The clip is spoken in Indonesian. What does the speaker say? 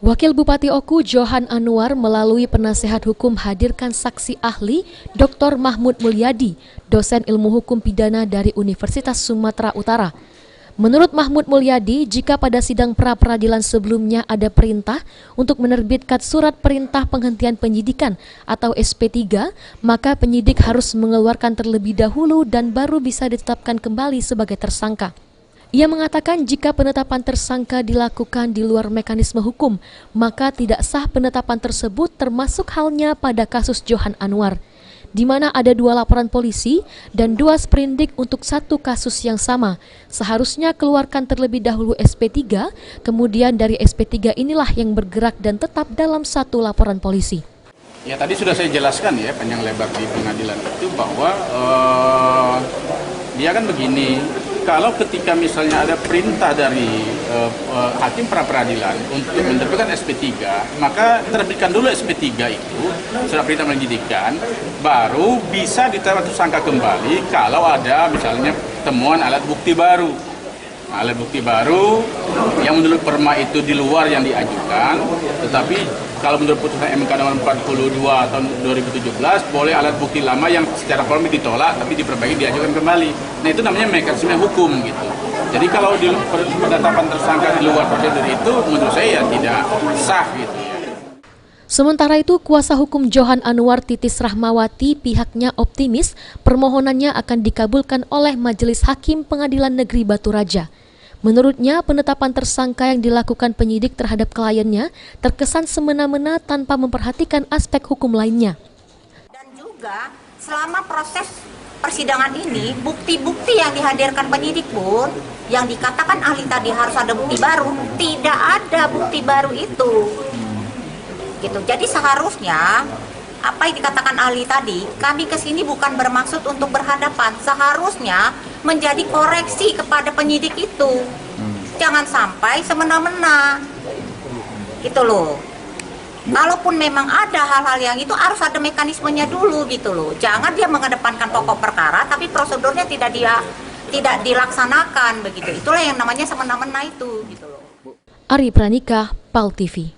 Wakil Bupati Oku Johan Anwar melalui penasehat hukum hadirkan saksi ahli Dr. Mahmud Mulyadi, dosen ilmu hukum pidana dari Universitas Sumatera Utara. Menurut Mahmud Mulyadi, jika pada sidang pra-peradilan sebelumnya ada perintah untuk menerbitkan surat perintah penghentian penyidikan atau SP3, maka penyidik harus mengeluarkan terlebih dahulu dan baru bisa ditetapkan kembali sebagai tersangka. Ia mengatakan jika penetapan tersangka dilakukan di luar mekanisme hukum, maka tidak sah penetapan tersebut termasuk halnya pada kasus Johan Anwar, di mana ada 2 laporan polisi dan 2 sprindik untuk satu kasus yang sama. Seharusnya keluarkan terlebih dahulu SP3, kemudian dari SP3 inilah yang bergerak dan tetap dalam satu laporan polisi. Ya tadi sudah saya jelaskan ya panjang lebar di pengadilan itu bahwa dia kan begini. Kalau ketika misalnya ada perintah dari hakim pra-peradilan untuk menerbitkan SP3, maka terbitkan dulu SP3 itu, surat perintah penyidikan, baru bisa ditetapkan tersangka kembali kalau ada misalnya temuan alat bukti baru. Alat bukti baru yang menurut perma itu di luar yang diajukan, tetapi kalau menurut putusan MK nomor 42 tahun 2017 boleh alat bukti lama yang secara formal ditolak tapi diperbaiki diajukan kembali. Nah itu namanya mekanisme hukum gitu. Jadi kalau di penetapan tersangka di luar prosedur itu menurut saya ya tidak sah gitu ya. Sementara itu, kuasa hukum Johan Anwar Titis Rahmawati pihaknya optimis permohonannya akan dikabulkan oleh Majelis Hakim Pengadilan Negeri Batu Raja. Menurutnya, penetapan tersangka yang dilakukan penyidik terhadap kliennya terkesan semena-mena tanpa memperhatikan aspek hukum lainnya. Dan juga selama proses persidangan ini, bukti-bukti yang dihadirkan penyidik pun, yang dikatakan ahli tadi harus ada bukti baru, tidak ada bukti baru itu. Gitu. Jadi seharusnya apa yang dikatakan ahli tadi, kami kesini bukan bermaksud untuk berhadapan, seharusnya menjadi koreksi kepada penyidik itu. Jangan sampai semena-mena, gitu loh. Kalaupun memang ada hal-hal yang itu harus ada mekanismenya dulu, gitu loh. Jangan dia mengedepankan pokok perkara, tapi prosedurnya tidak dilaksanakan begitu. Itulah yang namanya semena-mena itu, gitu loh. Ari Pranika, PAL TV.